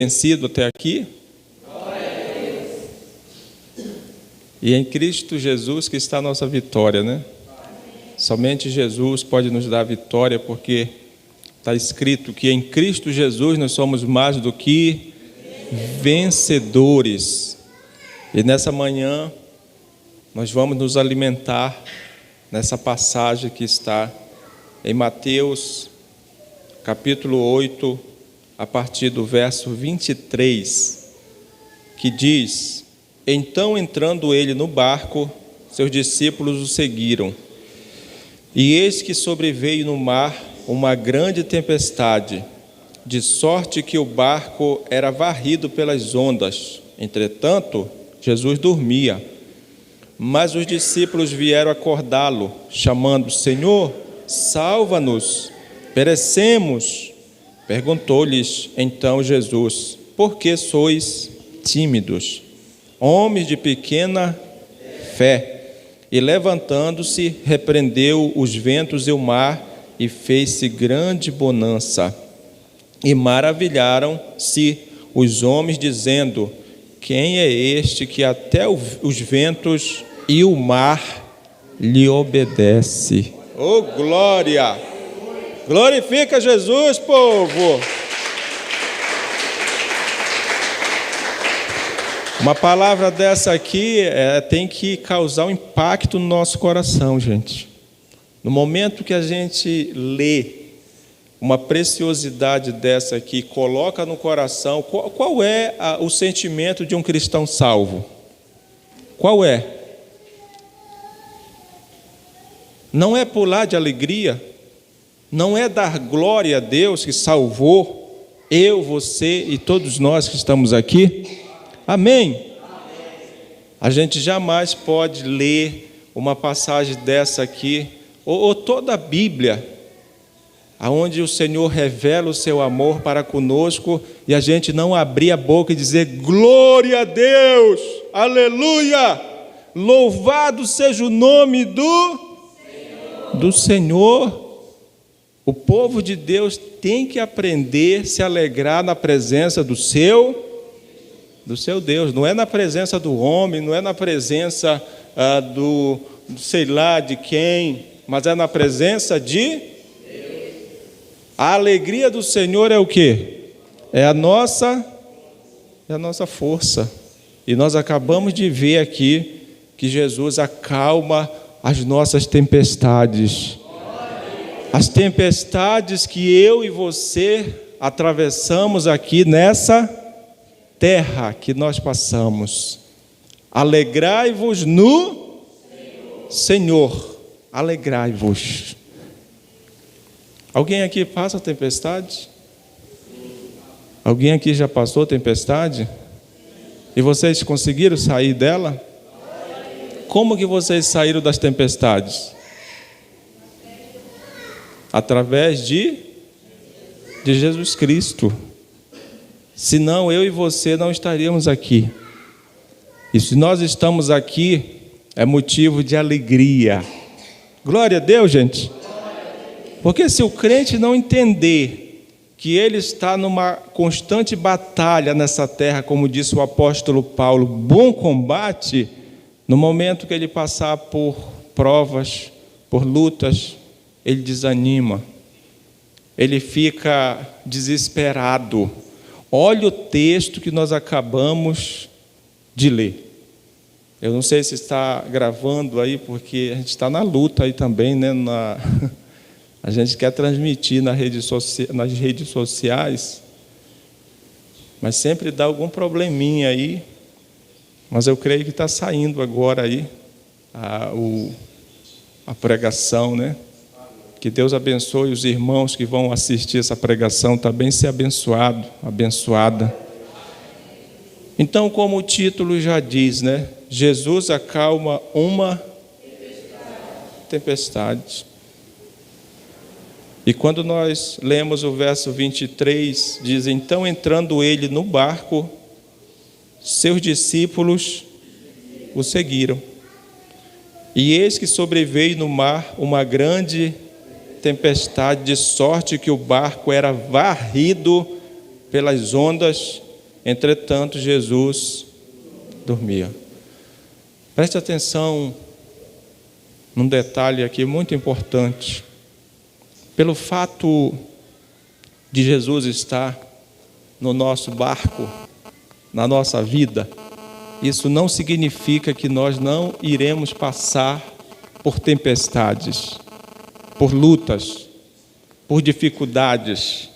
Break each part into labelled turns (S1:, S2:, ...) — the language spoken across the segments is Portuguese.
S1: vencido até aqui. E é em Cristo Jesus que está a nossa vitória, né? Somente Jesus pode nos dar a vitória, porque está escrito que em Cristo Jesus nós somos mais do que vencedores. E nessa manhã nós vamos nos alimentar nessa passagem que está em Mateus capítulo 8, a partir do verso 23, que diz: Então, entrando ele no barco, seus discípulos o seguiram. E eis que sobreveio no mar uma grande tempestade, de sorte que o barco era varrido pelas ondas. Entretanto, Jesus dormia. Mas os discípulos vieram acordá-lo, chamando: Senhor, salva-nos, perecemos. Perguntou-lhes então Jesus: Por que sois tímidos, homens de pequena fé? E levantando-se, repreendeu os ventos e o mar, e fez-se grande bonança. E maravilharam-se os homens, dizendo: Quem é este que até os ventos e o mar lhe obedece? Oh, glória! Glorifica Jesus, povo! Uma palavra dessa aqui tem que causar um impacto no nosso coração, gente. No momento que a gente lê uma preciosidade dessa aqui, coloca no coração, qual é o sentimento de um cristão salvo? Qual é? Não é pular de alegria? Não é dar glória a Deus que salvou eu, você e todos nós que estamos aqui? Amém? A gente jamais pode ler uma passagem dessa aqui, ou toda a Bíblia, onde o Senhor revela o seu amor para conosco, e a gente não abrir a boca e dizer: glória a Deus, aleluia, louvado seja o nome do Senhor. O povo de Deus tem que aprender a se alegrar na presença do seu Deus. Não é na presença do homem, não é na presença sei lá de quem, mas é na presença de Deus. A alegria do Senhor é o quê? É a nossa força. E nós acabamos de ver aqui que Jesus acalma as nossas tempestades. As tempestades que eu e você atravessamos aqui nessa terra que nós passamos. Alegrai-vos no Senhor. Alegrai-vos. Alguém aqui passa tempestade? Alguém aqui já passou tempestade? E vocês conseguiram sair dela? Como que vocês saíram das tempestades? Através de Jesus Cristo. Senão eu e você não estaríamos aqui. E se nós estamos aqui, é motivo de alegria. Glória a Deus, gente. Porque se o crente não entender que ele está numa constante batalha nessa terra, como disse o apóstolo Paulo, bom combate, no momento que ele passar por provas, por lutas, ele desanima, ele fica desesperado. Olha o texto que nós acabamos de ler. Eu não sei se está gravando aí, porque a gente está na luta aí também, né? A gente quer transmitir nas redes sociais, mas sempre dá algum probleminha aí. Mas eu creio que está saindo agora aí a pregação, né? Que Deus abençoe os irmãos que vão assistir essa pregação, também ser abençoado, abençoada. Então, como o título já diz, né? Jesus acalma uma tempestade. E quando nós lemos o verso 23, diz: Então, entrando ele no barco, seus discípulos o seguiram. E eis que sobreveio no mar uma grande tempestade, de sorte que o barco era varrido pelas ondas, Entretanto, Jesus dormia. Preste atenção num detalhe aqui muito importante. Pelo fato de Jesus estar no nosso barco, na nossa vida, isso não significa que nós não iremos passar por tempestades, por lutas, por dificuldades.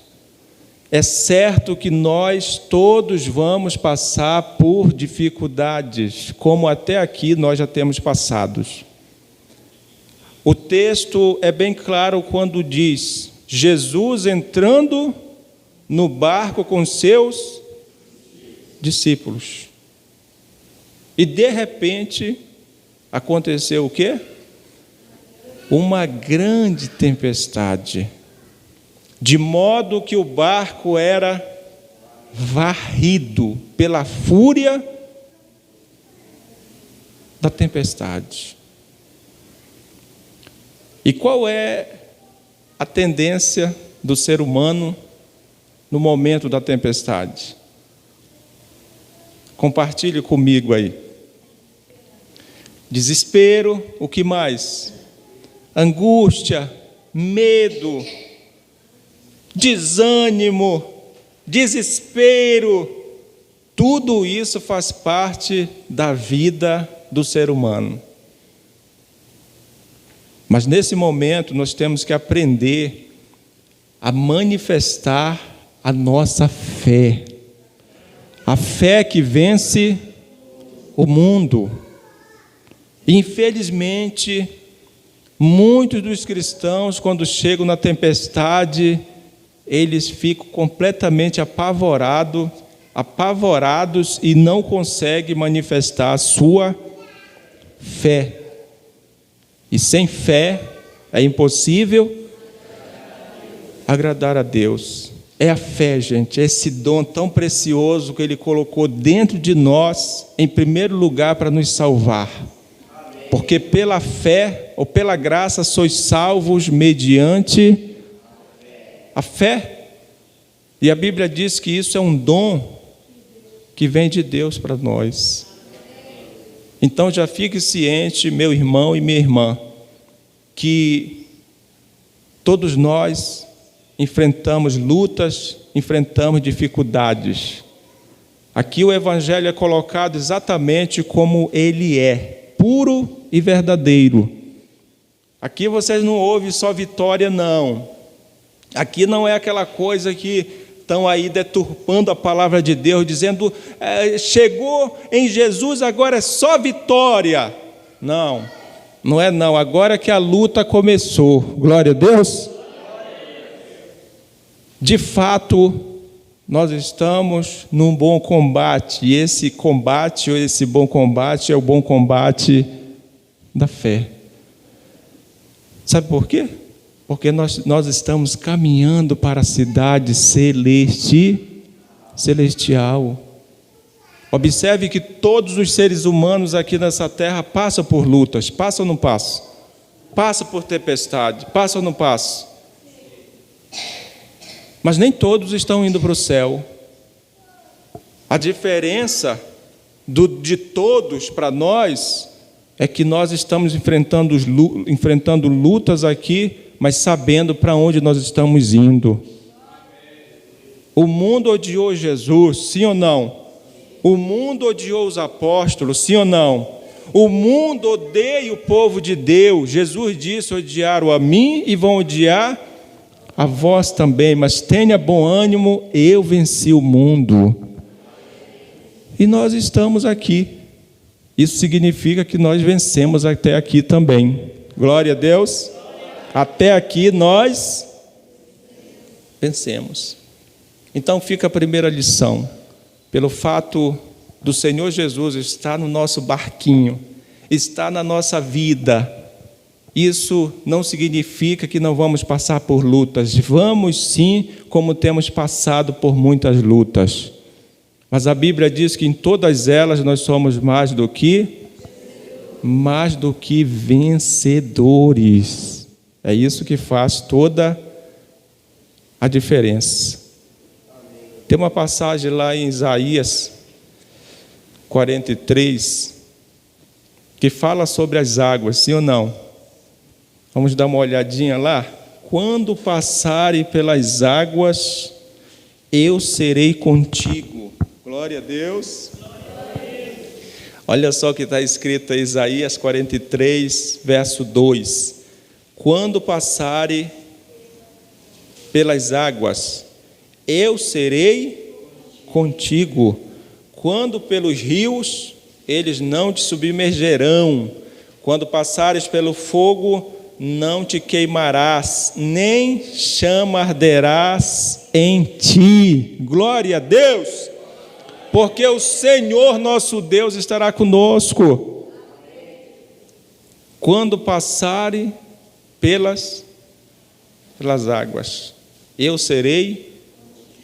S1: É certo que nós todos vamos passar por dificuldades, como até aqui nós já temos passado. O texto é bem claro quando diz: Jesus entrando no barco com seus discípulos. E de repente aconteceu o quê? Uma grande tempestade, de modo que o barco era varrido pela fúria da tempestade. E qual é a tendência do ser humano no momento da tempestade? Compartilhe comigo aí. Desespero, o que mais? Angústia, medo, desânimo, desespero. Tudo isso faz parte da vida do ser humano. Mas nesse momento nós temos que aprender a manifestar a nossa fé. A fé que vence o mundo. Infelizmente, muitos dos cristãos, quando chegam na tempestade, eles ficam completamente apavorados e não conseguem manifestar a sua fé. E sem fé é impossível agradar a Deus. É a fé, gente, esse dom tão precioso que Ele colocou dentro de nós, em primeiro lugar, para nos salvar. Porque pela fé, ou pela graça, sois salvos mediante a fé. E a Bíblia diz que isso é um dom que vem de Deus para nós. Então já fique ciente, meu irmão e minha irmã, que todos nós enfrentamos lutas, enfrentamos dificuldades. Aqui o Evangelho é colocado exatamente como ele é, puro e verdadeiro. Aqui vocês não ouvem só vitória, não. Aqui não é aquela coisa que estão aí deturpando a palavra de Deus, dizendo, chegou em Jesus, agora é só vitória. Não, não é não, agora que a luta começou. Glória a Deus. De fato, nós estamos num bom combate, e esse combate, ou esse bom combate, é o bom combate da fé. Sabe por quê? Porque nós estamos caminhando para a cidade celestial. Observe que todos os seres humanos aqui nessa terra passam por lutas. Passam ou não passam? Passam por tempestade. Passam ou não passam? Mas nem todos estão indo para o céu. A diferença de todos para nós é que nós estamos enfrentando lutas aqui, mas sabendo para onde nós estamos indo. O mundo odiou Jesus, sim ou não? O mundo odiou os apóstolos, sim ou não? O mundo odeia o povo de Deus. Jesus disse: odiaram a mim e vão odiar a vós também, mas tenha bom ânimo, eu venci o mundo. E nós estamos aqui. Isso significa que nós vencemos até aqui também. Glória a Deus. Até aqui nós vencemos. Então fica a primeira lição. Pelo fato do Senhor Jesus estar no nosso barquinho, estar na nossa vida, isso não significa que não vamos passar por lutas. Vamos sim, como temos passado por muitas lutas. Mas a Bíblia diz que em todas elas nós somos mais do que vencedores. É isso que faz toda a diferença. Tem uma passagem lá em Isaías 43, que fala sobre as águas, sim ou não? Vamos dar uma olhadinha lá. Quando passarem pelas águas, eu serei contigo. Glória a Deus. Olha só o que está escrito em Isaías 43, verso 2. Quando passarem pelas águas, eu serei contigo. Quando pelos rios, eles não te submergerão. Quando passares pelo fogo, não te queimarás, nem chama arderás em ti. Glória a Deus! Porque o Senhor nosso Deus estará conosco. Quando passarem pelas águas, eu serei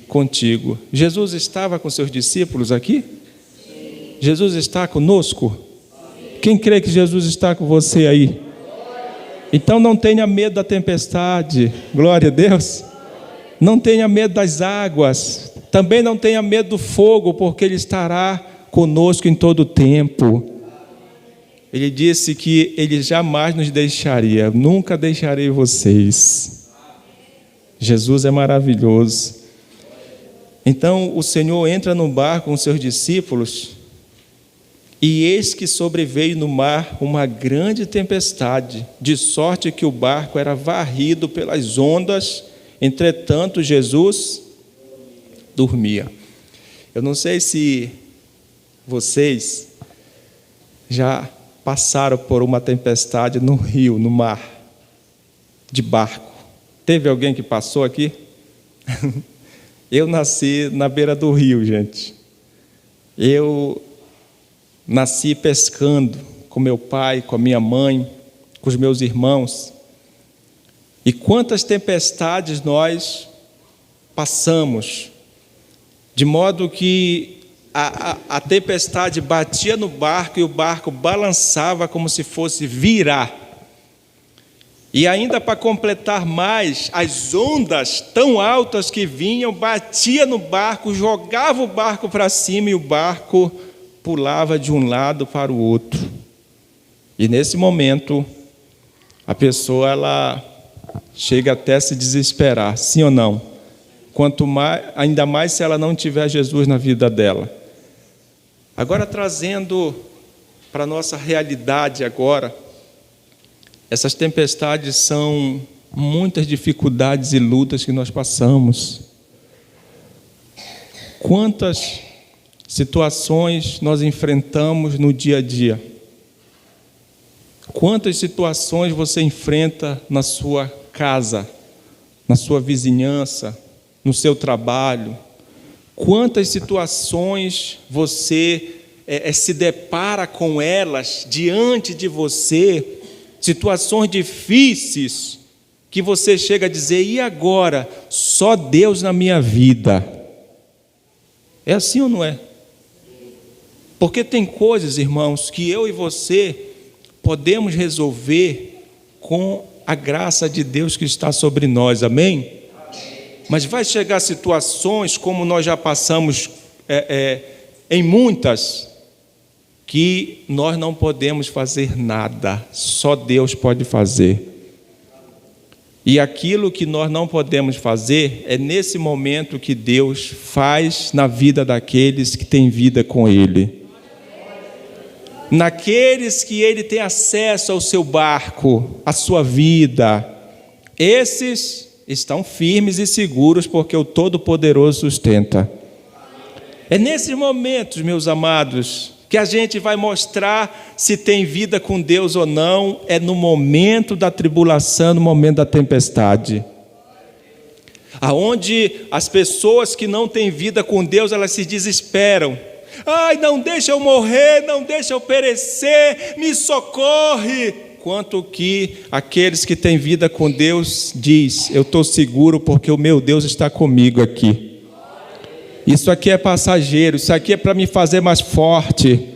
S1: contigo. Jesus estava com seus discípulos aqui? Sim. Jesus está conosco? Sim. Quem crê que Jesus está com você aí? Então não tenha medo da tempestade. Glória a Deus. Não tenha medo das águas. Também não tenha medo do fogo, porque Ele estará conosco em todo o tempo. Ele disse que Ele jamais nos deixaria. Nunca deixarei vocês. Jesus é maravilhoso. Então o Senhor entra no barco com seus discípulos, e eis que sobreveio no mar uma grande tempestade, de sorte que o barco era varrido pelas ondas. Entretanto, Jesus dormia. Eu não sei se vocês já passaram por uma tempestade no rio, no mar, de barco. Teve alguém que passou aqui? Eu nasci na beira do rio, gente. Eu nasci pescando com meu pai, com a minha mãe, com os meus irmãos. E quantas tempestades nós passamos, de modo que a tempestade batia no barco e o barco balançava como se fosse virar. E ainda para completar mais, as ondas tão altas que vinham, batia no barco, jogava o barco para cima e o barco pulava de um lado para o outro. E nesse momento, a pessoa ela chega até a se desesperar, sim ou não? Quanto mais, ainda mais se ela não tiver Jesus na vida dela. Agora, trazendo para a nossa realidade agora, essas tempestades são muitas dificuldades e lutas que nós passamos. Quantas situações nós enfrentamos no dia a dia? Quantas situações você enfrenta na sua casa, na sua vizinhança, no seu trabalho? Quantas situações você se depara com elas diante de você? Situações difíceis que você chega a dizer: e agora? Só Deus na minha vida. É assim ou não é? Porque tem coisas, irmãos, que eu e você podemos resolver com a graça de Deus que está sobre nós, amém? Mas vai chegar situações, como nós já passamos em muitas, que nós não podemos fazer nada, só Deus pode fazer. E aquilo que nós não podemos fazer, é nesse momento que Deus faz na vida daqueles que têm vida com Ele. Naqueles que Ele tem acesso ao seu barco, à sua vida, esses estão firmes e seguros, porque o Todo-Poderoso sustenta. É nesses momentos, meus amados, que a gente vai mostrar se tem vida com Deus ou não. É no momento da tribulação, no momento da tempestade, aonde as pessoas que não têm vida com Deus, elas se desesperam. Ai, não deixa eu morrer, não deixa eu perecer, me socorre. Quanto que aqueles que têm vida com Deus diz: eu estou seguro porque o meu Deus está comigo aqui. Isso aqui é passageiro, isso aqui é para me fazer mais forte.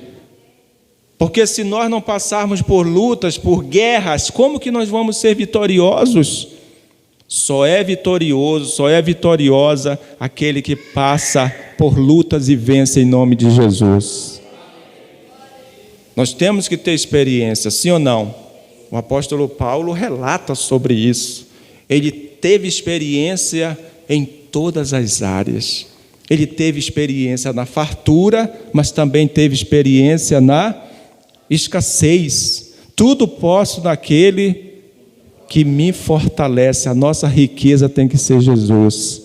S1: Porque se nós não passarmos por lutas, por guerras, como que nós vamos ser vitoriosos? Só é vitorioso, só é vitoriosa aquele que passa por lutas e vence em nome de Jesus. Nós temos que ter experiência, sim ou não? O apóstolo Paulo relata sobre isso. Ele teve experiência em todas as áreas. Ele teve experiência na fartura, mas também teve experiência na escassez. Tudo posso naquele que me fortalece. A nossa riqueza tem que ser Jesus.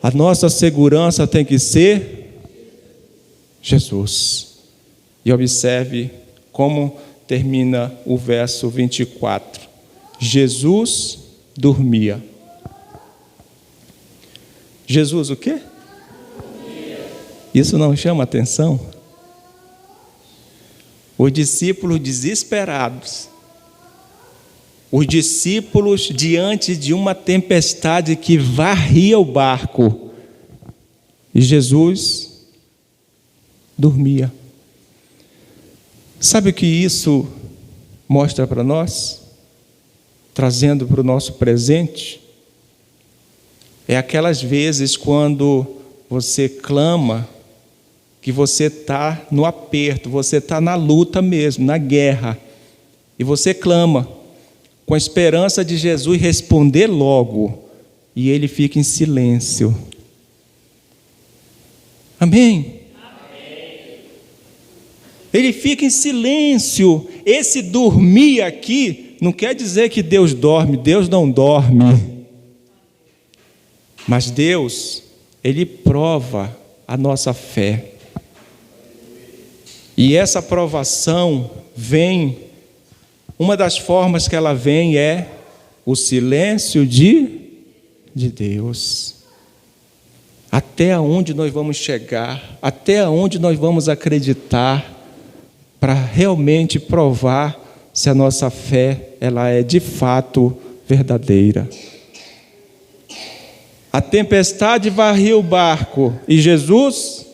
S1: A nossa segurança tem que ser Jesus. E observe como termina o verso 24. Jesus dormia. Jesus o quê? Isso não chama atenção? Os discípulos desesperados. Os discípulos diante de uma tempestade que varria o barco. E Jesus dormia. Sabe o que isso mostra para nós? Trazendo para o nosso presente? É aquelas vezes quando você clama, que você está no aperto, você está na luta mesmo, na guerra. E você clama, com a esperança de Jesus responder logo, e ele fica em silêncio. Amém? Ele fica em silêncio. Esse dormir aqui não quer dizer que Deus dorme. Deus não dorme. Mas Deus, Ele prova a nossa fé. E essa provação vem, uma das formas que ela vem é o silêncio de Deus. Até onde nós vamos chegar, até onde nós vamos acreditar, para realmente provar se a nossa fé ela é de fato verdadeira. A tempestade varria o barco e Jesus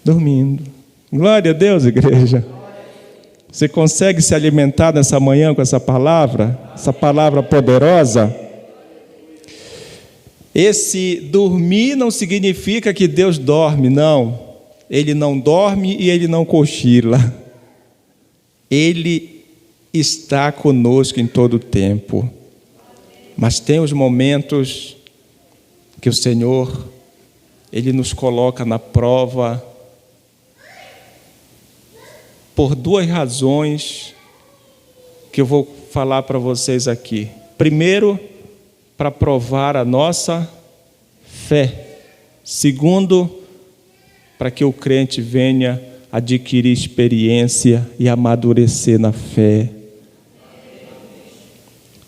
S1: dormindo. Glória a Deus, igreja. Você consegue se alimentar nessa manhã com essa palavra poderosa? Esse dormir não significa que Deus dorme, não. Ele não dorme e ele não cochila. Ele está conosco em todo o tempo. Mas tem os momentos que o Senhor, Ele nos coloca na prova por duas razões que eu vou falar para vocês aqui. Primeiro, para provar a nossa fé. Segundo, para que o crente venha adquirir experiência e amadurecer na fé.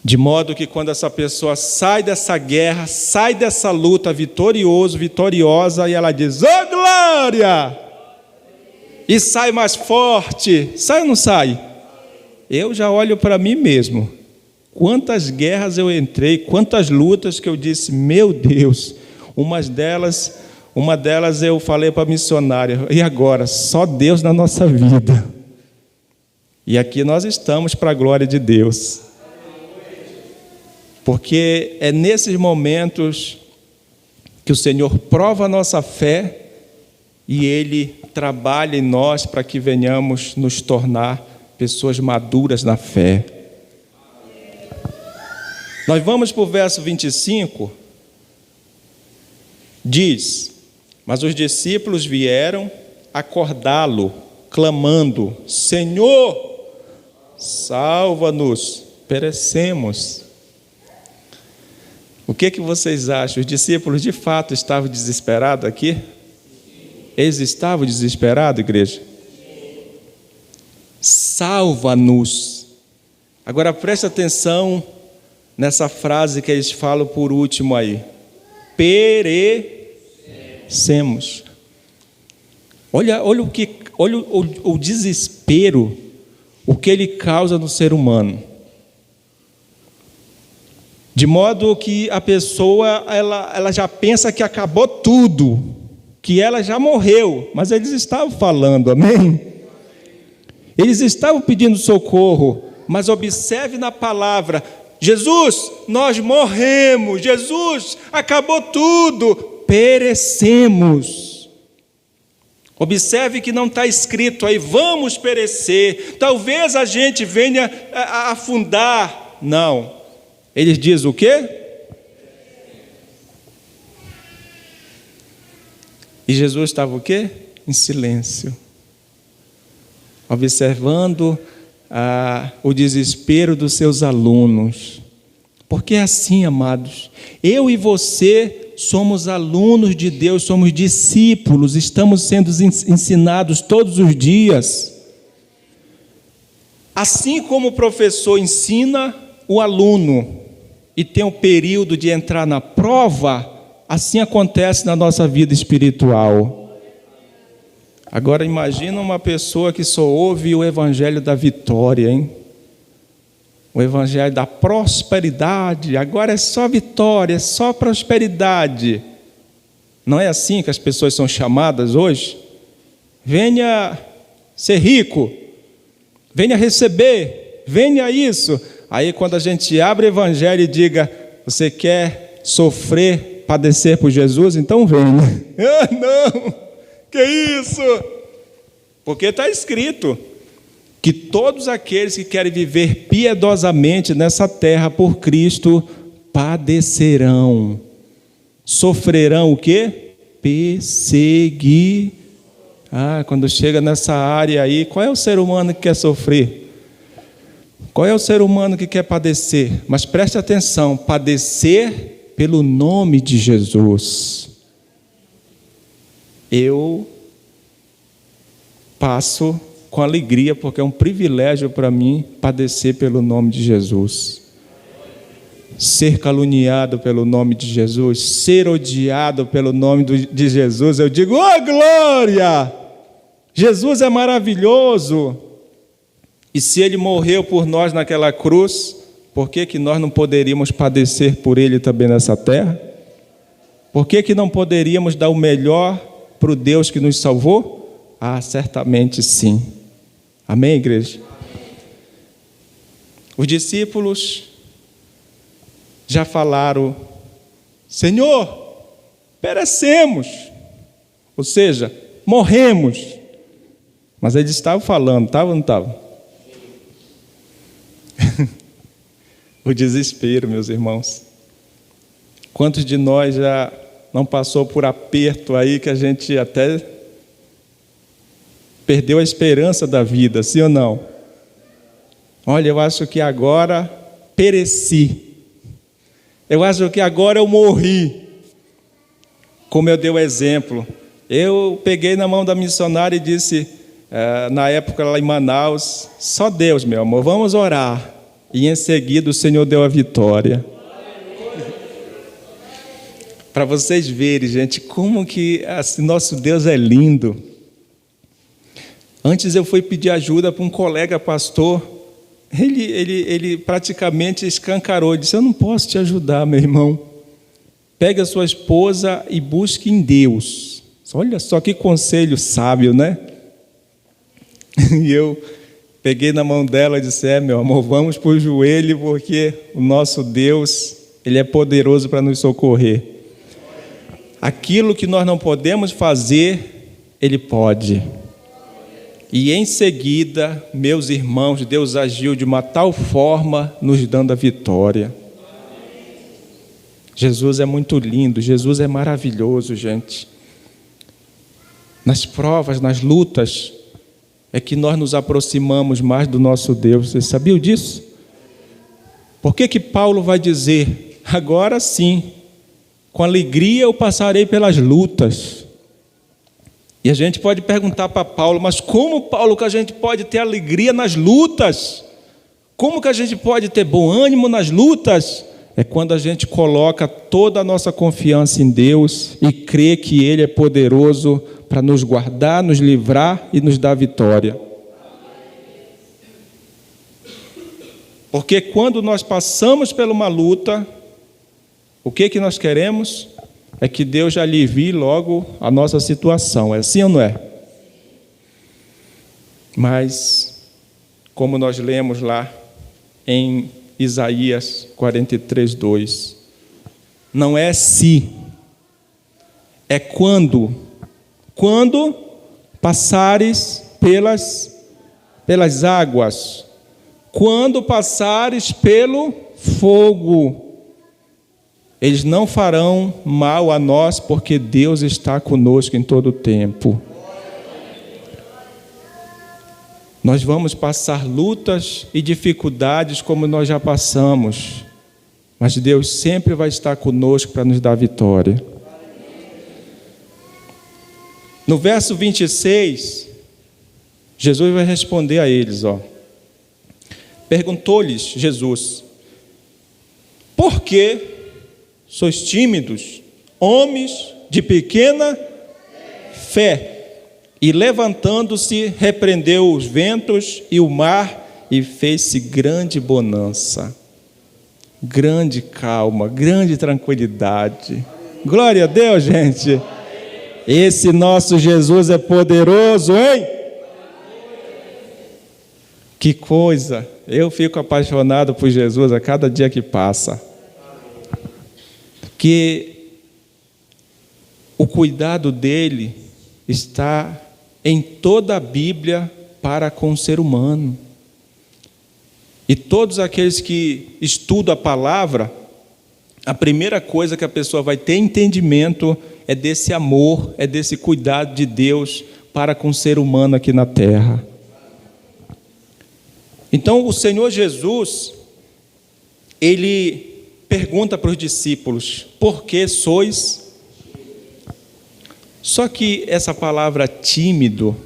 S1: De modo que quando essa pessoa sai dessa guerra, sai dessa luta vitoriosa, e ela diz, ô glória! E sai mais forte. Sai ou não sai? Eu já olho para mim mesmo. Quantas guerras eu entrei, quantas lutas que eu disse, meu Deus, uma delas eu falei para a missionária, e agora? Só Deus na nossa vida. E aqui nós estamos para a glória de Deus. Porque é nesses momentos que o Senhor prova a nossa fé e Ele trabalha em nós para que venhamos nos tornar pessoas maduras na fé. Nós vamos para o verso 25. Diz, mas os discípulos vieram acordá-lo, clamando, Senhor, salva-nos, perecemos. O que vocês acham? Os discípulos de fato estavam desesperados aqui? Eles estavam desesperados, igreja? Salva-nos. Agora preste atenção nessa frase que eles falam por último aí. Perecemos. Olha o desespero, o que ele causa no ser humano. De modo que a pessoa ela já pensa que acabou tudo, que ela já morreu, mas eles estavam falando, amém? Eles estavam pedindo socorro, mas observe na palavra, Jesus, nós morremos. Jesus, acabou tudo. Perecemos. Observe que não está escrito aí, vamos perecer. Talvez a gente venha a afundar. Não. Ele diz o quê? E Jesus estava o quê? Em silêncio. Observando o desespero dos seus alunos. Porque é assim, amados, eu e você somos alunos de Deus, somos discípulos, estamos sendo ensinados todos os dias. Assim como o professor ensina o aluno e tem um período de entrar na prova, assim acontece na nossa vida espiritual. Agora imagina uma pessoa que só ouve o evangelho da vitória, hein? O evangelho da prosperidade, agora é só vitória, é só prosperidade. Não é assim que as pessoas são chamadas hoje? Venha ser rico, venha receber, venha isso. Aí quando a gente abre o evangelho e diga, você quer sofrer, padecer por Jesus? Então venha. Ah, não! Que isso? Porque está escrito que todos aqueles que querem viver piedosamente nessa terra por Cristo padecerão, sofrerão o quê? Quando chega nessa área aí, qual é o ser humano que quer sofrer? Qual é o ser humano que quer padecer? Mas preste atenção, padecer pelo nome de Jesus. Eu passo com alegria, porque é um privilégio para mim padecer pelo nome de Jesus. Ser caluniado pelo nome de Jesus, ser odiado pelo nome de Jesus, eu digo, oh glória! Jesus é maravilhoso. E se Ele morreu por nós naquela cruz, por que nós não poderíamos padecer por Ele também nessa terra? Por que não poderíamos dar o melhor para o Deus que nos salvou? Ah, certamente sim. Amém, igreja? Os discípulos já falaram, Senhor, perecemos, ou seja, morremos. Mas eles estavam falando, estavam ou não estavam? O desespero, meus irmãos. Quantos de nós já não passou por aperto aí que a gente até perdeu a esperança da vida, sim ou não? Olha, eu acho que agora pereci. Eu acho que agora eu morri. Como eu dei o exemplo. Eu peguei na mão da missionária e disse, na época lá em Manaus, só Deus, meu amor, vamos orar. E em seguida o Senhor deu a vitória. Para vocês verem, gente, como que assim, nosso Deus é lindo. Antes eu fui pedir ajuda para um colega pastor, ele praticamente escancarou, disse, eu não posso te ajudar, meu irmão. Pegue a sua esposa e busque em Deus. Olha só que conselho sábio, né? E eu peguei na mão dela e disse, meu amor, vamos para o joelho, porque o nosso Deus, Ele é poderoso para nos socorrer. Aquilo que nós não podemos fazer, Ele pode. E em seguida, meus irmãos, Deus agiu de uma tal forma, nos dando a vitória. Jesus é muito lindo, Jesus é maravilhoso, gente. Nas provas, nas lutas, é que nós nos aproximamos mais do nosso Deus. Você sabia disso? Por que Paulo vai dizer, agora sim, com alegria eu passarei pelas lutas? E a gente pode perguntar para Paulo, mas como, Paulo, que a gente pode ter alegria nas lutas? Como que a gente pode ter bom ânimo nas lutas? É quando a gente coloca toda a nossa confiança em Deus e crê que Ele é poderoso para nos guardar, nos livrar e nos dar vitória. Porque quando nós passamos por uma luta, o que nós queremos? É que Deus já alivie logo a nossa situação. É assim ou não é? Mas, como nós lemos lá em Isaías 43:2. Não é se, é quando. Quando passares pelas águas, quando passares pelo fogo, eles não farão mal a nós, porque Deus está conosco em todo o tempo. Nós vamos passar lutas e dificuldades como nós já passamos, mas Deus sempre vai estar conosco para nos dar vitória. No verso 26, Jesus vai responder a eles, Perguntou-lhes Jesus: por que sois tímidos, homens de pequena fé? E levantando-se, repreendeu os ventos e o mar, e fez-se grande bonança, grande calma, grande tranquilidade. Glória a Deus, gente. Esse nosso Jesus é poderoso, hein? Que coisa! Eu fico apaixonado por Jesus a cada dia que passa. Porque o cuidado dele está em toda a Bíblia para com o ser humano. E todos aqueles que estudam a palavra, a primeira coisa que a pessoa vai ter entendimento é desse amor, é desse cuidado de Deus para com o ser humano aqui na terra. Então o Senhor Jesus, ele pergunta para os discípulos: por que sois? Só que essa palavra tímido,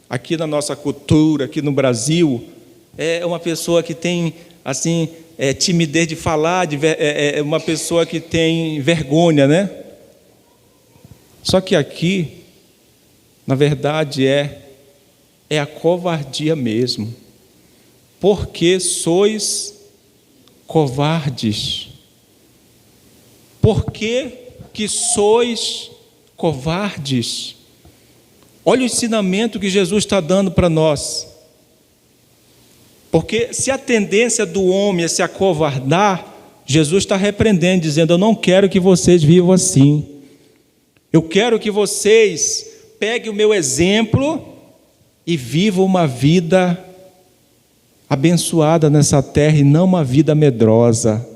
S1: aqui na nossa cultura, aqui no Brasil, é uma pessoa que tem, assim, timidez de falar, é uma pessoa que tem vergonha, né? Só que aqui, na verdade, é a covardia mesmo. Porque sois covardes? Por que sois covardes? Olha o ensinamento que Jesus está dando para nós. Porque se a tendência do homem é se acovardar, Jesus está repreendendo, dizendo: eu não quero que vocês vivam assim. Eu quero que vocês peguem o meu exemplo e vivam uma vida abençoada nessa terra, e não uma vida medrosa,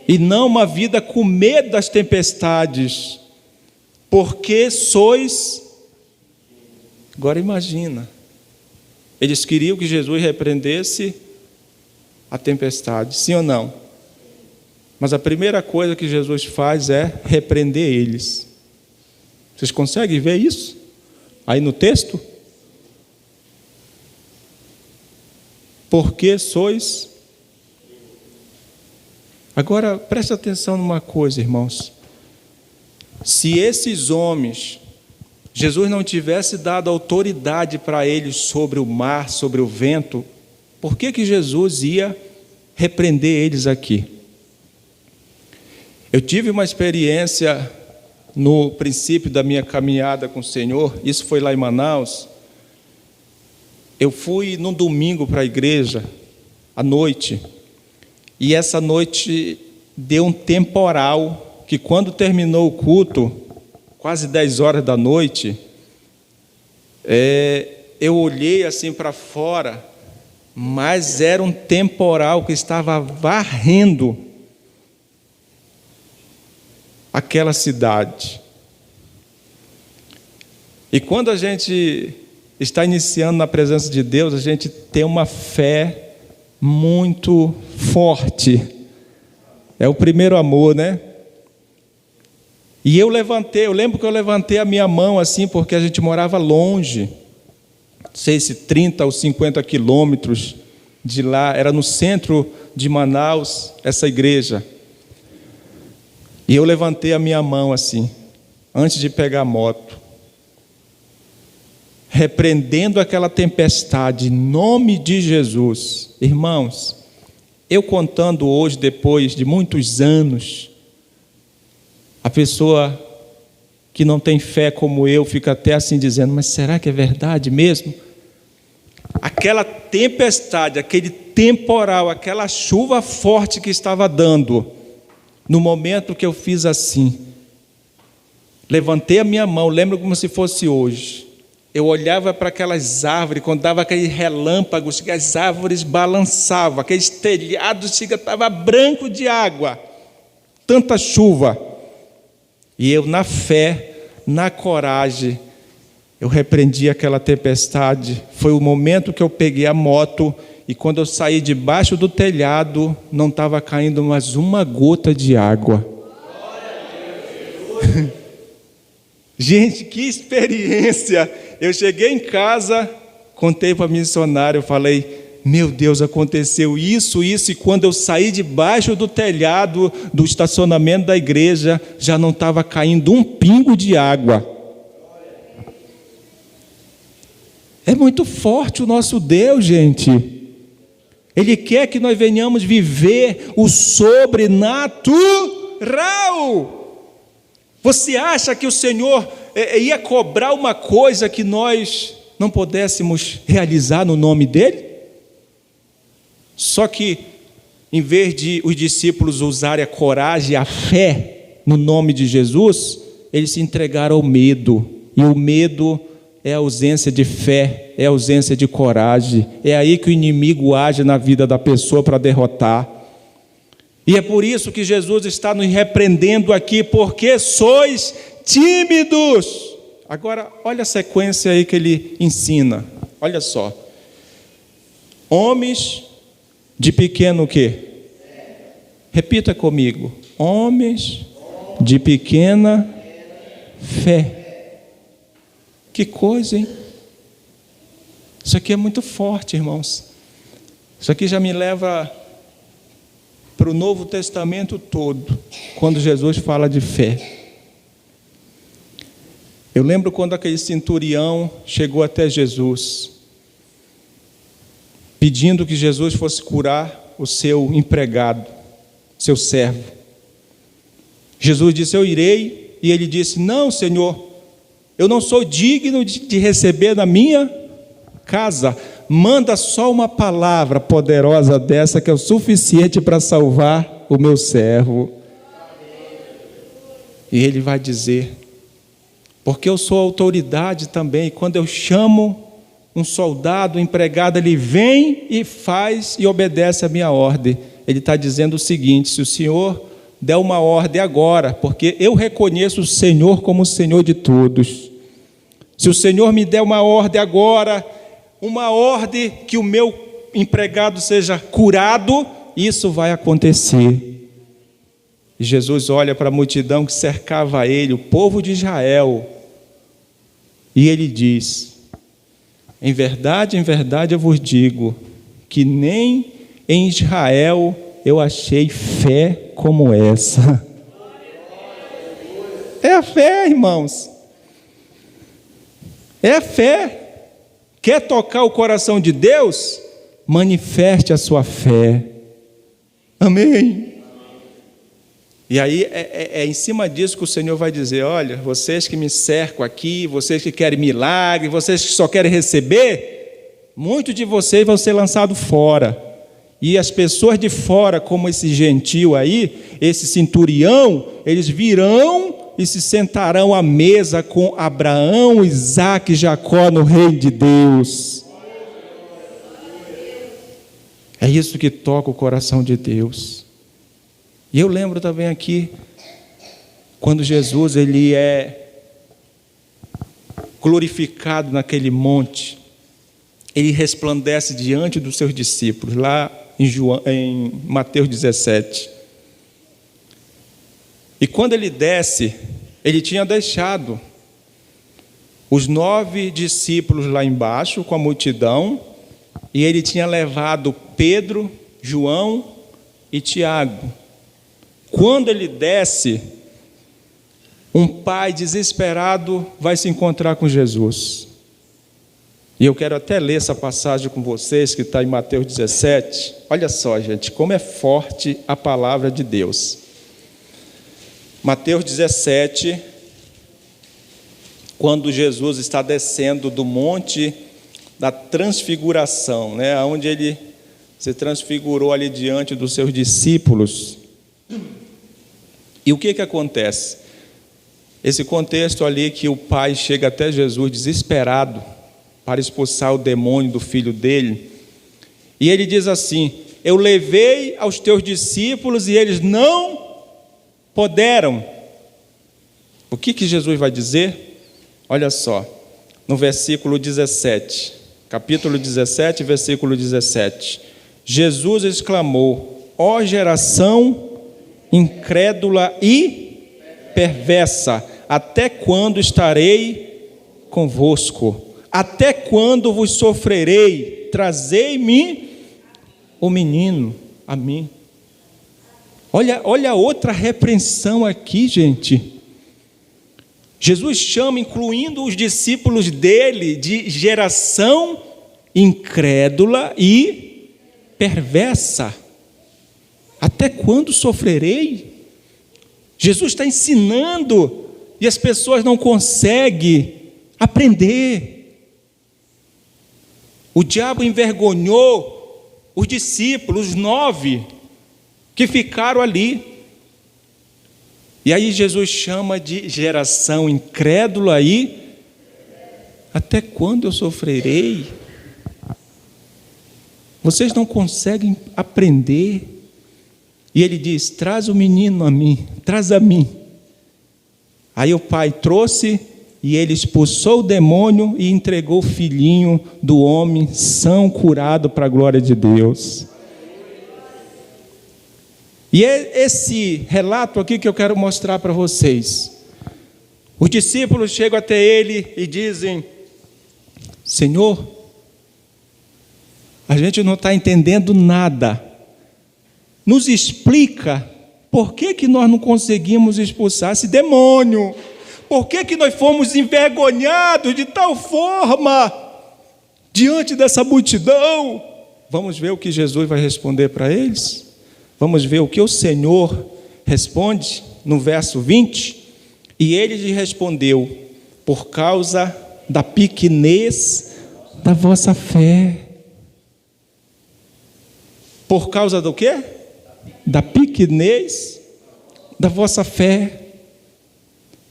S1: e não uma vida com medo das tempestades, porque sois... Agora imagina, eles queriam que Jesus repreendesse a tempestade, sim ou não? Mas a primeira coisa que Jesus faz é repreender eles. Vocês conseguem ver isso aí no texto? Porque sois... Agora, preste atenção numa coisa, irmãos. Se esses homens, Jesus não tivesse dado autoridade para eles sobre o mar, sobre o vento, por que Jesus ia repreender eles aqui? Eu tive uma experiência no princípio da minha caminhada com o Senhor, isso foi lá em Manaus. Eu fui num domingo para a igreja, à noite, e essa noite deu um temporal, que quando terminou o culto, quase 10 horas da noite, eu olhei assim para fora, mas era um temporal que estava varrendo aquela cidade. E quando a gente está iniciando na presença de Deus, a gente tem uma fé muito forte. É o primeiro amor, né? E eu lembro que eu levantei a minha mão assim, porque a gente morava longe, não sei se 30 ou 50 quilômetros de lá, era no centro de Manaus, essa igreja. E eu levantei a minha mão assim, antes de pegar a moto, repreendendo aquela tempestade, em nome de Jesus. Irmãos, eu contando hoje, depois de muitos anos, a pessoa que não tem fé como eu fica até assim dizendo: mas será que é verdade mesmo? aquela tempestade, aquele temporal, aquela chuva forte que estava dando, no momento que eu fiz assim, levantei a minha mão, lembro como se fosse hoje, eu olhava para aquelas árvores, quando dava aqueles relâmpagos, que as árvores balançavam, aqueles telhados estavam branco de água, tanta chuva, e eu na fé, na coragem, eu repreendi aquela tempestade. Foi o momento que eu peguei a moto, e quando eu saí debaixo do telhado, não estava caindo mais uma gota de água. Gente, que experiência! Eu cheguei em casa, contei para a missionária, eu falei, meu Deus, aconteceu isso, e quando eu saí debaixo do telhado do estacionamento da igreja, já não estava caindo um pingo de água. É muito forte o nosso Deus, gente. Ele quer que nós venhamos viver o sobrenatural. Você acha que o Senhor ia cobrar uma coisa que nós não pudéssemos realizar no nome dEle? Só que, em vez de os discípulos usarem a coragem e a fé no nome de Jesus, eles se entregaram ao medo. E o medo é a ausência de fé, é a ausência de coragem. É aí que o inimigo age na vida da pessoa para derrotar. E é por isso que Jesus está nos repreendendo aqui, porque sois tímidos. Agora, olha a sequência aí que ele ensina. Olha só. Homens de pequeno o quê? Repita comigo. Homens de pequena fé. Que coisa, hein? Isso aqui é muito forte, irmãos. Isso aqui já me leva para o Novo Testamento todo, quando Jesus fala de fé. Eu lembro quando aquele centurião chegou até Jesus, pedindo que Jesus fosse curar o seu empregado, seu servo. Jesus disse, eu irei, e ele disse, não, Senhor, eu não sou digno de receber na minha casa. Manda só uma palavra poderosa dessa que é o suficiente para salvar o meu servo. E ele vai dizer, porque eu sou autoridade também, quando eu chamo um soldado, um empregado, ele vem e faz e obedece a minha ordem. Ele está dizendo o seguinte, se o Senhor der uma ordem agora, porque eu reconheço o Senhor como o Senhor de todos. Se o Senhor me der uma ordem agora, uma ordem que o meu empregado seja curado, isso vai acontecer. E Jesus olha para a multidão que cercava ele, o povo de Israel, e ele diz, em verdade eu vos digo, que nem em Israel eu achei fé como essa. É a fé, irmãos. É a fé. Quer tocar o coração de Deus? Manifeste a sua fé. Amém. E aí é em cima disso que o Senhor vai dizer, olha, vocês que me cercam aqui, vocês que querem milagre, vocês que só querem receber, muitos de vocês vão ser lançados fora. E as pessoas de fora, como esse gentio aí, esse centurião, eles virão e se sentarão à mesa com Abraão, Isaque e Jacó no reino de Deus. É isso que toca o coração de Deus. E eu lembro também aqui, quando Jesus ele é glorificado naquele monte, ele resplandece diante dos seus discípulos, lá em Mateus 17. E quando ele desce, ele tinha deixado os 9 discípulos lá embaixo com a multidão, e ele tinha levado Pedro, João e Tiago. Quando ele desce, um pai desesperado vai se encontrar com Jesus. E eu quero até ler essa passagem com vocês, que está em Mateus 17. Olha só, gente, como é forte a palavra de Deus. Mateus 17, quando Jesus está descendo do monte da transfiguração, né? Onde ele se transfigurou ali diante dos seus discípulos. E o que acontece? Esse contexto ali que o pai chega até Jesus desesperado para expulsar o demônio do filho dele, e ele diz assim: eu levei aos teus discípulos e eles não puderam. O que Jesus vai dizer? Olha só, no versículo 17, capítulo 17, versículo 17, Jesus exclamou: ó geração incrédula e perversa, até quando estarei convosco? Até quando vos sofrerei? Trazei-me o menino a mim. Olha outra repreensão aqui, gente. Jesus chama, incluindo os discípulos dele, de geração incrédula e perversa. Até quando sofrerei? Jesus está ensinando e as pessoas não conseguem aprender. O diabo envergonhou os discípulos, os 9, que ficaram ali. E aí Jesus chama de geração incrédula e até quando eu sofrerei? Vocês não conseguem aprender. E ele diz: traz o menino a mim, traz a mim. Aí o pai trouxe e ele expulsou o demônio e entregou o filhinho do homem são, curado para a glória de Deus. E é esse relato aqui que eu quero mostrar para vocês. Os discípulos chegam até ele e dizem: Senhor, a gente não está entendendo nada. Nos explica por que nós não conseguimos expulsar esse demônio. Por que nós fomos envergonhados de tal forma diante dessa multidão? Vamos ver o que Jesus vai responder para eles? Vamos ver o que o Senhor responde no verso 20. E ele lhe respondeu: por causa da pequenez da vossa fé. Por causa do quê? Da pequenez da vossa fé.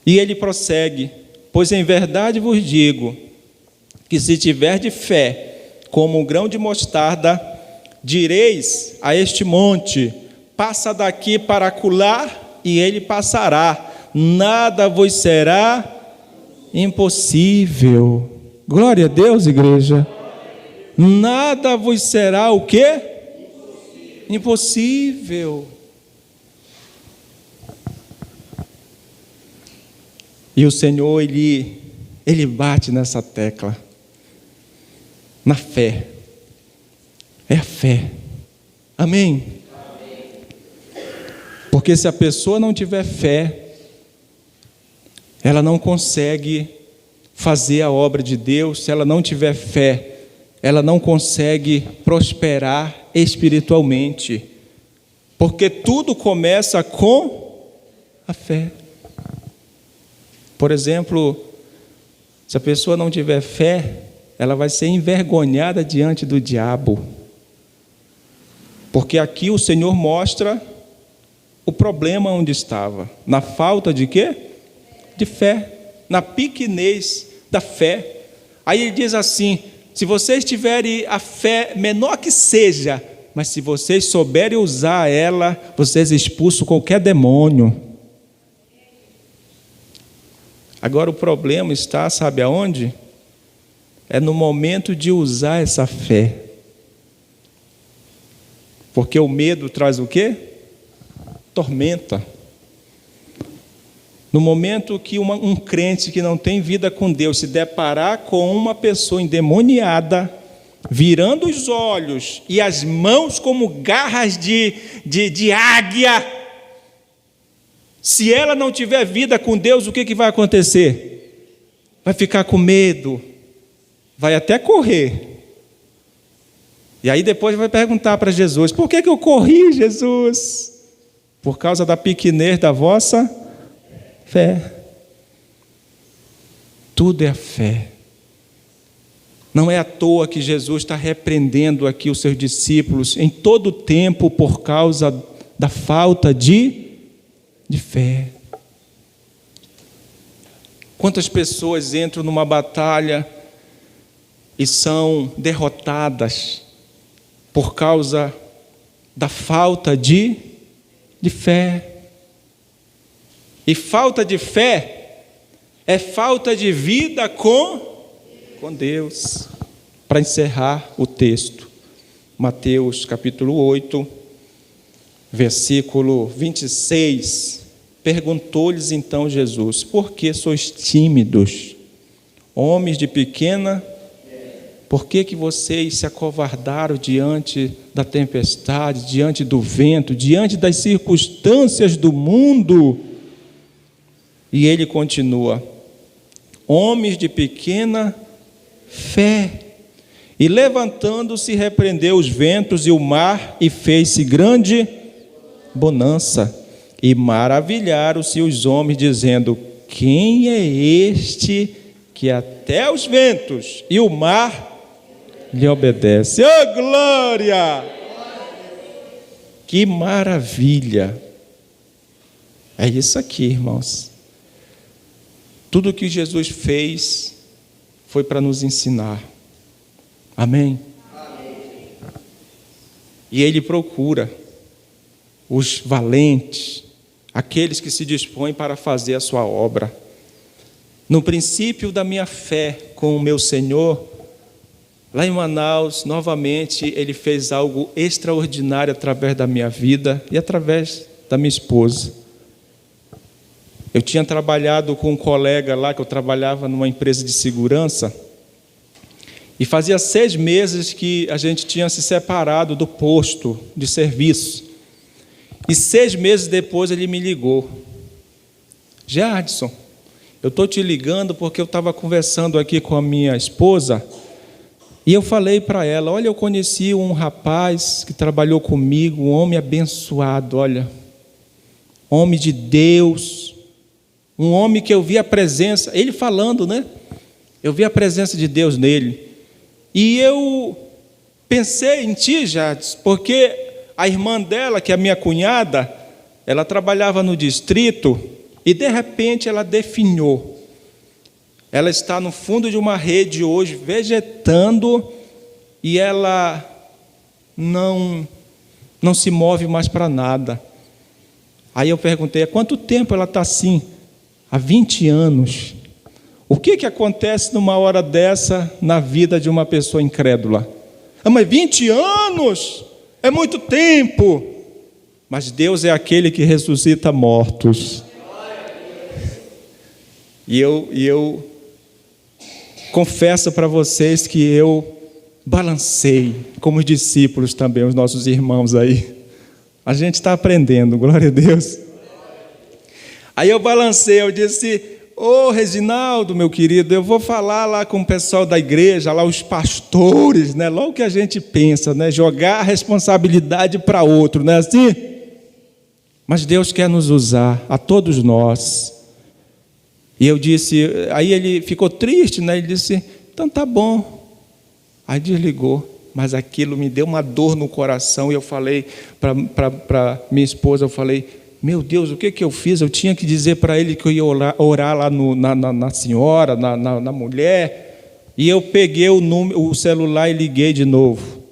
S1: E ele prossegue: pois em verdade vos digo, que se tiverdes fé, como um grão de mostarda, direis a este monte: passa daqui para acolá, e ele passará. Nada vos será impossível. Glória a Deus, igreja. Nada vos será o quê? Impossível. E o Senhor, Ele bate nessa tecla, na fé. É a fé. Amém? Porque se a pessoa não tiver fé, ela não consegue fazer a obra de Deus. Se ela não tiver fé, ela não consegue prosperar espiritualmente. Porque tudo começa com a fé. Por exemplo, se a pessoa não tiver fé, ela vai ser envergonhada diante do diabo. Porque aqui o Senhor mostra o problema onde estava. Na falta de quê? De fé. Na pequenez da fé. Aí ele diz assim: se vocês tiverem a fé menor que seja, mas se vocês souberem usar ela, vocês expulsam qualquer demônio. Agora o problema está, sabe aonde? É no momento de usar essa fé. Porque o medo traz o quê? Tormenta. No momento que um crente que não tem vida com Deus se deparar com uma pessoa endemoniada, virando os olhos e as mãos como garras de águia, se ela não tiver vida com Deus, o que vai acontecer? Vai ficar com medo, vai até correr. E aí depois vai perguntar para Jesus: por que eu corri, Jesus? Por causa da pequenez da vossa fé. Tudo é a fé. Não é à toa que Jesus está repreendendo aqui os seus discípulos em todo o tempo por causa da falta de fé. Quantas pessoas entram numa batalha e são derrotadas por causa da falta de fé. E falta de fé é falta de vida com Deus. Para encerrar o texto, Mateus capítulo 8, versículo 26, perguntou-lhes então Jesus: por que sois tímidos, homens de pequena? Por que vocês se acovardaram diante da tempestade, diante do vento, diante das circunstâncias do mundo? E ele continua: homens de pequena fé. E levantando-se, repreendeu os ventos e o mar, e fez-se grande bonança. E maravilharam-se os homens, dizendo: quem é este que até os ventos e o mar lhe obedecem? Oh, glória! Que maravilha! É isso aqui, irmãos. Tudo que Jesus fez foi para nos ensinar. Amém? Amém? E Ele procura os valentes, aqueles que se dispõem para fazer a sua obra. No princípio da minha fé com o meu Senhor, lá em Manaus, novamente, Ele fez algo extraordinário através da minha vida e através da minha esposa. Eu tinha trabalhado com um colega lá, que eu trabalhava numa empresa de segurança, e fazia 6 meses que a gente tinha se separado do posto de serviço. E 6 meses depois ele me ligou: Jadson, eu estou te ligando porque eu estava conversando aqui com a minha esposa, e eu falei para ela: olha, eu conheci um rapaz que trabalhou comigo, um homem abençoado, olha, homem de Deus, um homem que eu vi a presença, ele falando, né? Eu vi a presença de Deus nele. E eu pensei em ti, Jadson, porque a irmã dela, que é a minha cunhada, ela trabalhava no distrito e de repente ela definhou. Ela está no fundo de uma rede hoje, vegetando, e ela não se move mais para nada. Aí eu perguntei: há quanto tempo ela está assim? Há 20 anos. O que acontece numa hora dessa na vida de uma pessoa incrédula? Mas 20 anos é muito tempo. Mas Deus é aquele que ressuscita mortos. E eu confesso para vocês que eu balancei, como os discípulos também, os nossos irmãos aí. A gente está aprendendo, glória a Deus. Aí eu balancei, eu disse: ô Reginaldo, meu querido, eu vou falar lá com o pessoal da igreja, lá os pastores, né? Logo que a gente pensa, né? Jogar a responsabilidade para outro, não é assim? Mas Deus quer nos usar, a todos nós. E eu disse, aí ele ficou triste, né? Ele disse: então tá bom. Aí desligou. Mas aquilo me deu uma dor no coração, e eu falei para minha esposa, eu falei: meu Deus, o que eu fiz? Eu tinha que dizer para ele que eu ia orar lá na senhora, na mulher. E eu peguei o celular e liguei de novo.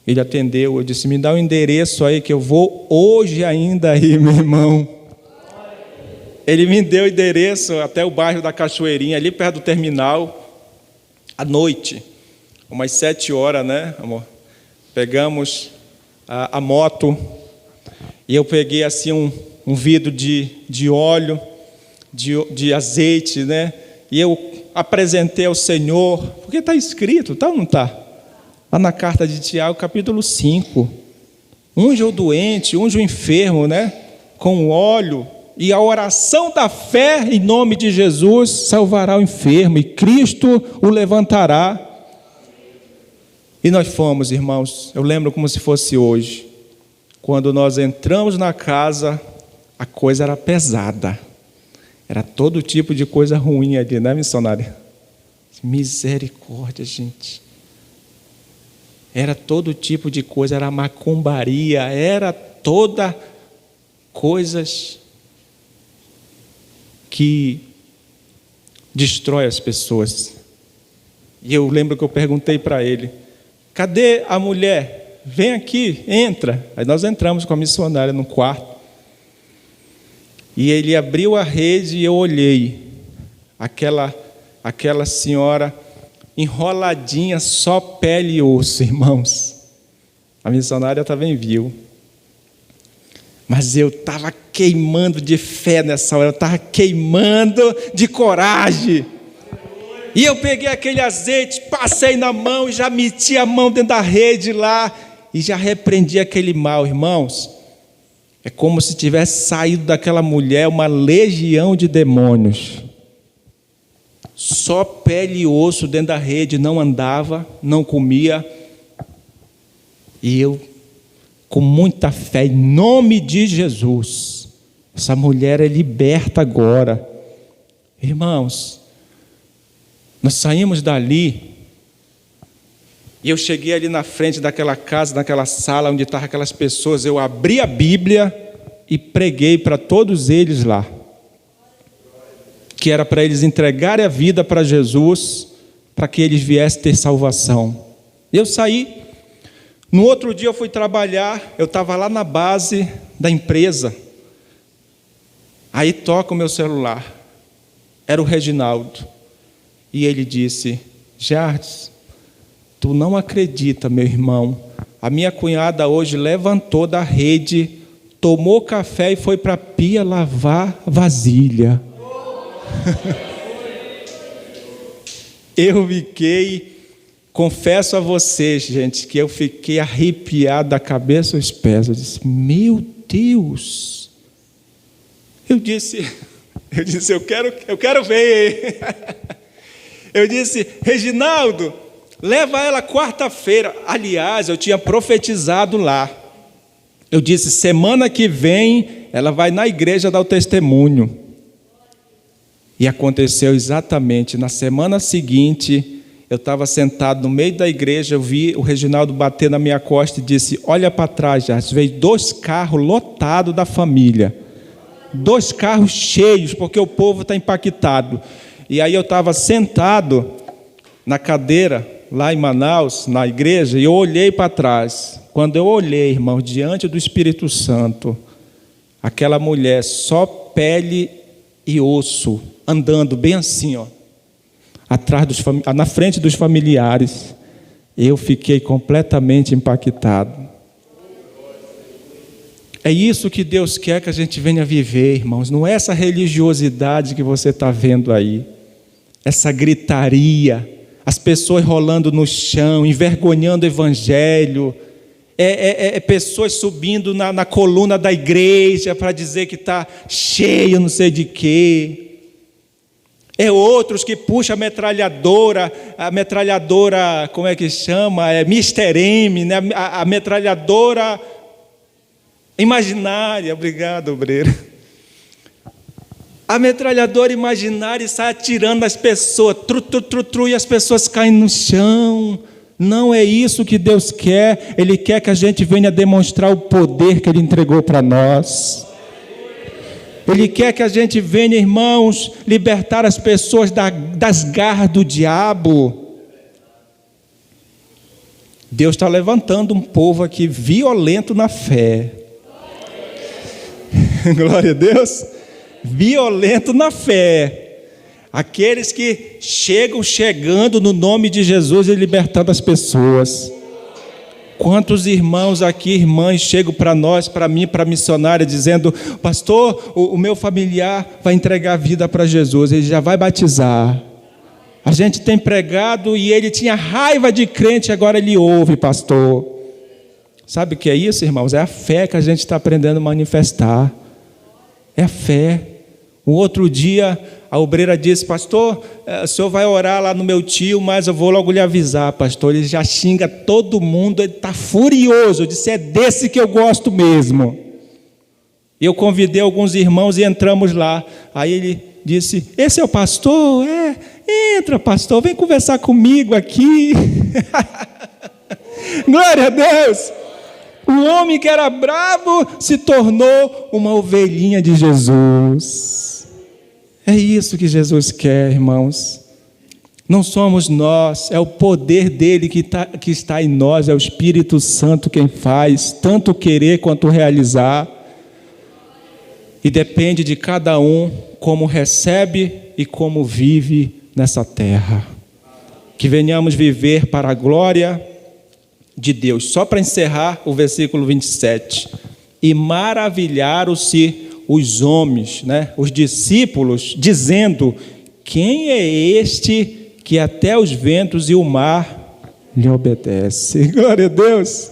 S1: Ele atendeu, eu disse: me dá o endereço aí que eu vou hoje ainda aí, meu irmão. Ele me deu o endereço até o bairro da Cachoeirinha, ali perto do terminal, à noite, umas 7 horas, né, amor? Pegamos a moto, e eu peguei assim um vidro de óleo, de azeite, né? E eu apresentei ao Senhor, porque está escrito, tá ou não está? Lá na carta de Tiago, capítulo 5. Unge o doente, unge o enfermo, né? Com óleo. E a oração da fé em nome de Jesus salvará o enfermo, e Cristo o levantará. E nós fomos, irmãos, eu lembro como se fosse hoje. Quando nós entramos na casa, a coisa era pesada. Era todo tipo de coisa ruim ali, né, missionária? Misericórdia, gente. Era todo tipo de coisa, era macumbaria, era toda coisas que destrói as pessoas. E eu lembro que eu perguntei para ele: cadê a mulher? Vem aqui, entra. Aí nós entramos com a missionária no quarto. E ele abriu a rede e eu olhei. Aquela senhora enroladinha, só pele e osso, irmãos. A missionária também viu. Mas eu estava queimando de fé nessa hora, eu estava queimando de coragem. E eu peguei aquele azeite, passei na mão, já meti a mão dentro da rede lá e já repreendi aquele mal, irmãos. É como se tivesse saído daquela mulher uma legião de demônios. Só pele e osso dentro da rede, não andava, não comia. E eu, com muita fé, em nome de Jesus, essa mulher é liberta agora. Irmãos, nós saímos dali e eu cheguei ali na frente daquela casa, naquela sala onde estavam aquelas pessoas. Eu abri a Bíblia e preguei para todos eles lá, que era para eles entregarem a vida para Jesus, para que eles viessem ter salvação. Eu saí. No outro dia eu fui trabalhar, eu estava lá na base da empresa. Aí toca o meu celular. Era o Reginaldo. E ele disse: Jardes, tu não acredita, meu irmão. A minha cunhada hoje levantou da rede, tomou café e foi para a pia lavar vasilha. Eu fiquei, confesso a vocês, gente, que eu fiquei arrepiado da cabeça aos pés. Eu disse: meu Deus. Eu disse, eu quero ver. Eu disse: Reginaldo, leva ela quarta-feira. Aliás, eu tinha profetizado lá. Eu disse: semana que vem ela vai na igreja dar o testemunho. E aconteceu exatamente. Na semana seguinte, eu estava sentado no meio da igreja, eu vi o Reginaldo bater na minha costa e disse: olha para trás, já veio 2 carros lotados da família. 2 carros cheios, porque o povo está impactado. E aí eu estava sentado na cadeira, lá em Manaus, na igreja, e eu olhei para trás. Quando eu olhei, irmão, diante do Espírito Santo, aquela mulher só pele e osso, andando bem assim, ó, atrás na frente dos familiares. Eu fiquei completamente impactado. É isso que Deus quer que a gente venha viver, irmãos. Não é essa religiosidade que você está vendo aí, essa gritaria, as pessoas rolando no chão, envergonhando o evangelho, pessoas subindo na coluna da igreja para dizer que está cheio não sei de quê. É outros que puxam a metralhadora, como é que chama? É Mr. M, né? A metralhadora imaginária. Obrigado, obreiro. A metralhadora imaginária e sai atirando nas pessoas, e as pessoas caem no chão. Não é isso que Deus quer. Ele quer que a gente venha demonstrar o poder que Ele entregou para nós. Ele quer que a gente venha, irmãos, libertar as pessoas das garras do diabo. Deus está levantando um povo aqui violento na fé. Glória a Deus. Violento na fé. Aqueles que chegando no nome de Jesus e libertando as pessoas. Quantos irmãos aqui, irmãs, chegam para nós, para mim, para a missionária, dizendo: pastor, o meu familiar vai entregar a vida para Jesus, ele já vai batizar. A gente tem pregado e ele tinha raiva de crente, agora ele ouve, pastor. Sabe o que é isso, irmãos? É a fé que a gente está aprendendo a manifestar. É a fé. Um outro dia, a obreira disse: pastor, o senhor vai orar lá no meu tio, mas eu vou logo lhe avisar, pastor. Ele já xinga todo mundo, ele está furioso. Eu disse: é desse que eu gosto mesmo. Eu convidei alguns irmãos e entramos lá. Aí ele disse: esse é o pastor? Entra, pastor, vem conversar comigo aqui. Glória a Deus. O homem que era bravo se tornou uma ovelhinha de Jesus. É isso que Jesus quer, irmãos. Não somos nós, é o poder dele que está em nós, é o Espírito Santo quem faz, tanto querer quanto realizar. E depende de cada um como recebe e como vive nessa terra. Que venhamos viver para a glória de Deus. Só para encerrar o versículo 27. E maravilharam-se os homens, os discípulos, dizendo: quem é este que até os ventos e o mar lhe obedecem? Glória a Deus.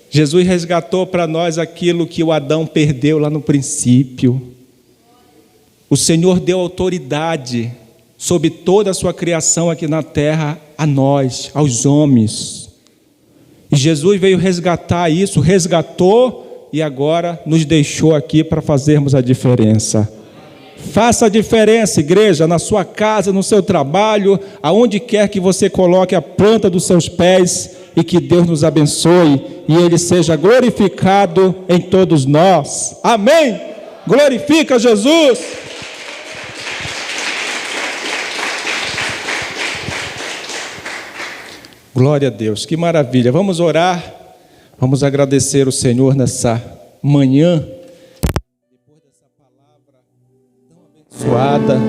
S1: Jesus resgatou para nós aquilo que o Adão perdeu lá no princípio. O Senhor deu autoridade sobre toda a sua criação aqui na terra a nós, aos homens. E Jesus veio resgatar isso, resgatou e agora nos deixou aqui para fazermos a diferença. Faça a diferença, igreja, na sua casa, no seu trabalho, aonde quer que você coloque a planta dos seus pés, e que Deus nos abençoe e Ele seja glorificado em todos nós. Amém? Glorifica Jesus! Glória a Deus, que maravilha. Vamos orar, vamos agradecer o Senhor nessa manhã, depois dessa palavra tão abençoada.